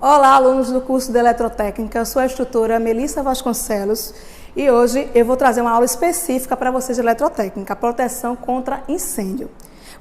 Olá, alunos do curso de Eletrotécnica, eu sou a instrutora Melissa Vasconcelos e hoje eu vou trazer uma aula específica para vocês de Eletrotécnica, proteção contra incêndio.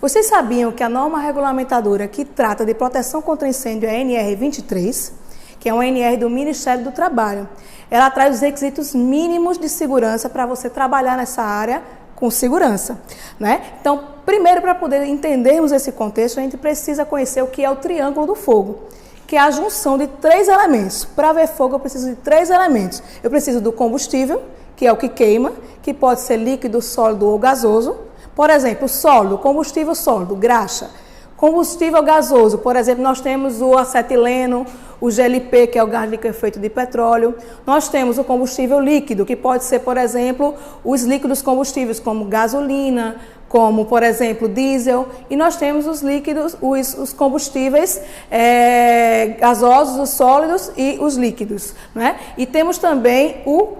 Vocês sabiam que a norma regulamentadora que trata de proteção contra incêndio é a NR 23, que é uma NR do Ministério do Trabalho. Ela traz os requisitos mínimos de segurança para você trabalhar nessa área com segurança, né? Então, primeiro, para poder entendermos esse contexto, a gente precisa conhecer o que é o triângulo do fogo, que é a junção de três elementos. Para ver fogo, eu preciso de três elementos. Eu preciso do combustível, que é o que queima, que pode ser líquido, sólido ou gasoso. Por exemplo, sólido, combustível sólido, graxa. Combustível gasoso, por exemplo, nós temos o acetileno, o GLP, que é o gás liquefeito de petróleo. Nós temos o combustível líquido, que pode ser, por exemplo, os líquidos combustíveis, como gasolina, como, por exemplo, diesel. E nós temos os líquidos, os combustíveis gasosos, os sólidos e os líquidos, né? E temos também o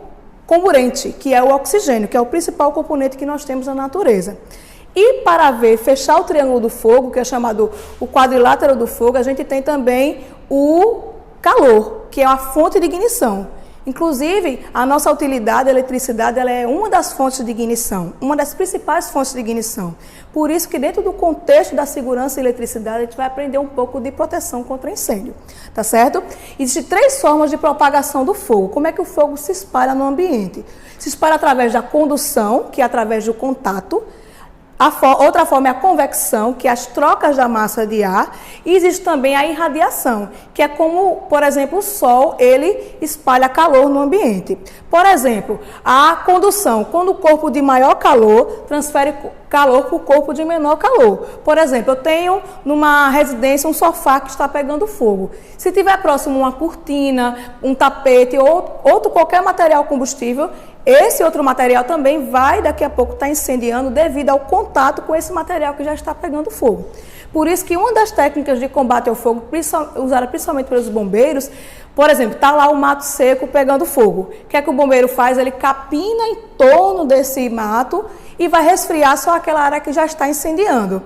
comburente, que é o oxigênio, que é o principal componente que nós temos na natureza. E para fechar o triângulo do fogo, que é chamado o quadrilátero do fogo, a gente tem também o calor, que é a fonte de ignição. Inclusive, a nossa utilidade, a eletricidade, ela é uma das fontes de ignição, uma das principais fontes de ignição. Por isso que dentro do contexto da segurança e eletricidade, a gente vai aprender um pouco de proteção contra incêndio, tá certo? Existem três formas de propagação do fogo. Como é que o fogo se espalha no ambiente? Se espalha através da condução, que é através do contato. Outra forma é a convecção, que é as trocas da massa de ar. E existe também a irradiação, que é como, por exemplo, o sol, ele espalha calor no ambiente. Por exemplo, a condução, quando o corpo de maior calor transfere calor para o corpo de menor calor. Por exemplo, eu tenho numa residência um sofá que está pegando fogo. Se tiver próximo uma cortina, um tapete ou outro qualquer material combustível, esse outro material também vai daqui a pouco estar incendiando devido ao contato com esse material que já está pegando fogo. Por isso que uma das técnicas de combate ao fogo, usada principalmente pelos bombeiros, por exemplo, está lá o mato seco pegando fogo. O que é que o bombeiro faz? Ele capina em torno desse mato e vai resfriar só aquela área que já está incendiando.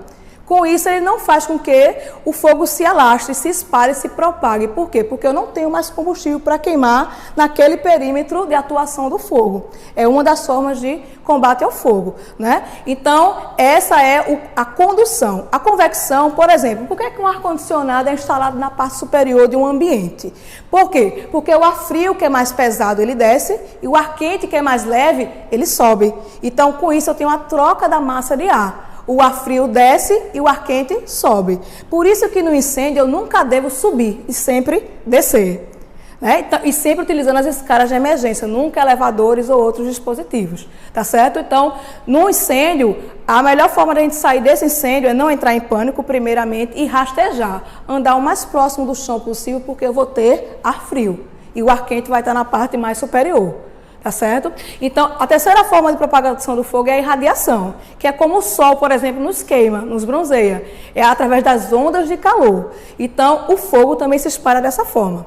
Com isso, ele não faz com que o fogo se alastre, se espalhe, se propague. Por quê? Porque eu não tenho mais combustível para queimar naquele perímetro de atuação do fogo. É uma das formas de combate ao fogo, né? Então, essa é a condução. A convecção, por exemplo, por que um ar-condicionado é instalado na parte superior de um ambiente? Por quê? Porque o ar frio, que é mais pesado, ele desce, e o ar quente, que é mais leve, ele sobe. Então, com isso, eu tenho a troca da massa de ar. O ar frio desce e o ar quente sobe. Por isso que no incêndio eu nunca devo subir e sempre descer, né? Então, e sempre utilizando as escadas de emergência, nunca elevadores ou outros dispositivos, tá certo? Então, no incêndio, a melhor forma de a gente sair desse incêndio é não entrar em pânico, primeiramente, e rastejar. Andar o mais próximo do chão possível, porque eu vou ter ar frio. E o ar quente vai estar na parte mais superior. Tá certo? Então, a terceira forma de propagação do fogo é a irradiação, que é como o sol, por exemplo, nos queima, nos bronzeia. É através das ondas de calor. Então, o fogo também se espalha dessa forma.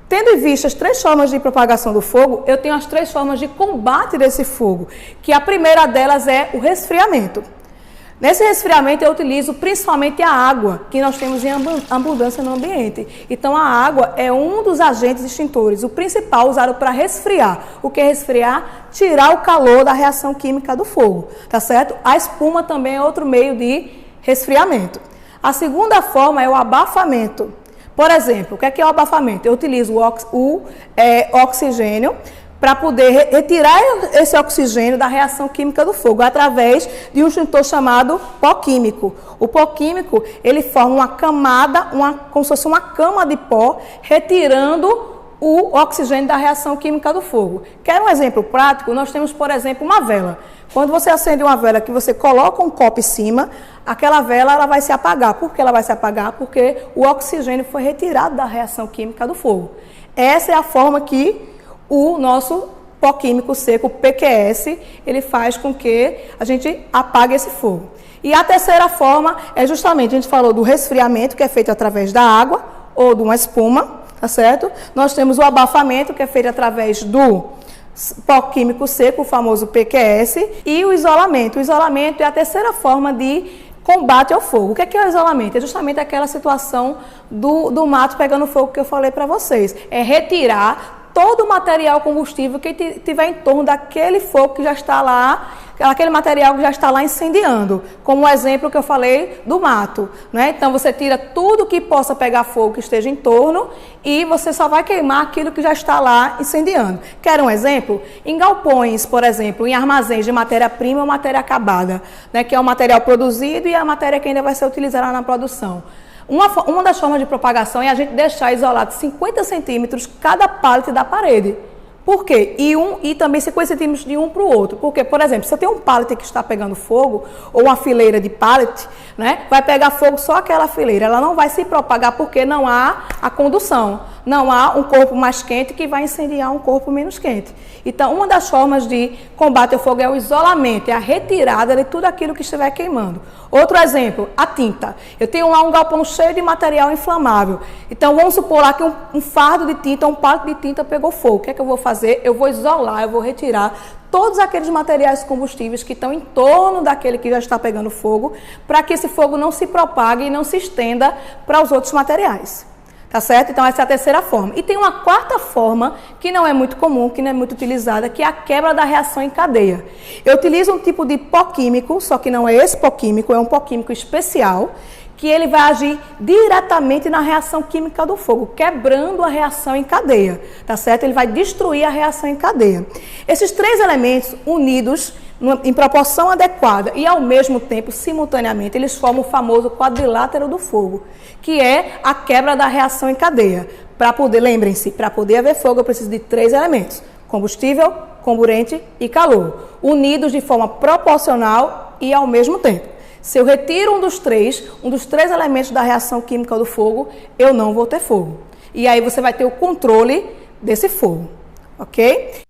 Tendo em vista as três formas de propagação do fogo, eu tenho as três formas de combate desse fogo, que a primeira delas é o resfriamento. Nesse resfriamento eu utilizo principalmente a água, que nós temos em abundância no ambiente. Então a água é um dos agentes extintores, o principal usado para resfriar. O que é resfriar? Tirar o calor da reação química do fogo, tá certo? A espuma também é outro meio de resfriamento. A segunda forma é o abafamento. Por exemplo, o que é o abafamento? Eu utilizo o oxigênio para poder retirar esse oxigênio da reação química do fogo, através de um extintor chamado pó químico. O pó químico, ele forma uma camada, como se fosse uma cama de pó, retirando o oxigênio da reação química do fogo. Quer um exemplo prático? Nós temos, por exemplo, uma vela. Quando você acende uma vela que você coloca um copo em cima, aquela vela ela vai se apagar. Por que ela vai se apagar? Porque o oxigênio foi retirado da reação química do fogo. Essa é a forma que o nosso pó químico seco, o PQS, ele faz com que a gente apague esse fogo. E a terceira forma é justamente, a gente falou do resfriamento, que é feito através da água ou de uma espuma, tá certo? Nós temos o abafamento, que é feito através do pó químico seco, o famoso PQS, e o isolamento. O isolamento é a terceira forma de Combate ao fogo. O que é o isolamento? É justamente aquela situação do mato pegando fogo que eu falei para vocês. É retirar todo o material combustível que tiver em torno daquele fogo que já está lá, aquele material que já está lá incendiando. Como o exemplo que eu falei do mato, né? Então você tira tudo que possa pegar fogo que esteja em torno e você só vai queimar aquilo que já está lá incendiando. Quer um exemplo? Em galpões, por exemplo, em armazéns de matéria-prima ou matéria acabada, né? Que é o material produzido e a matéria que ainda vai ser utilizada na produção. Uma das formas de propagação é a gente deixar isolado 50 centímetros cada pallet da parede. Por quê? E também 50 centímetros de um para o outro. Porque, por exemplo, se eu tenho um pallet que está pegando fogo, ou uma fileira de pallet, né, vai pegar fogo só aquela fileira. Ela não vai se propagar porque não há a condução. Não há um corpo mais quente que vai incendiar um corpo menos quente. Então, uma das formas de combate ao fogo é o isolamento, é a retirada de tudo aquilo que estiver queimando. Outro exemplo, a tinta. Eu tenho lá um galpão cheio de material inflamável. Então, vamos supor lá que um fardo de tinta, um pallet de tinta pegou fogo. O que é que eu vou fazer? Eu vou isolar, eu vou retirar todos aqueles materiais combustíveis que estão em torno daquele que já está pegando fogo, para que esse fogo não se propague e não se estenda para os outros materiais. Tá certo? Então, essa é a terceira forma. E tem uma quarta forma, que não é muito comum, que não é muito utilizada, que é a quebra da reação em cadeia. Eu utilizo um tipo de pó químico, só que não é esse pó químico, é um pó químico especial, que ele vai agir diretamente na reação química do fogo, quebrando a reação em cadeia. Tá certo? Ele vai destruir a reação em cadeia. Esses três elementos unidos em proporção adequada e, ao mesmo tempo, simultaneamente, eles formam o famoso quadrilátero do fogo, que é a quebra da reação em cadeia. Lembrem-se, para poder haver fogo, eu preciso de três elementos: combustível, comburente e calor, unidos de forma proporcional e ao mesmo tempo. Se eu retiro um dos três elementos da reação química do fogo, eu não vou ter fogo. E aí você vai ter o controle desse fogo, ok?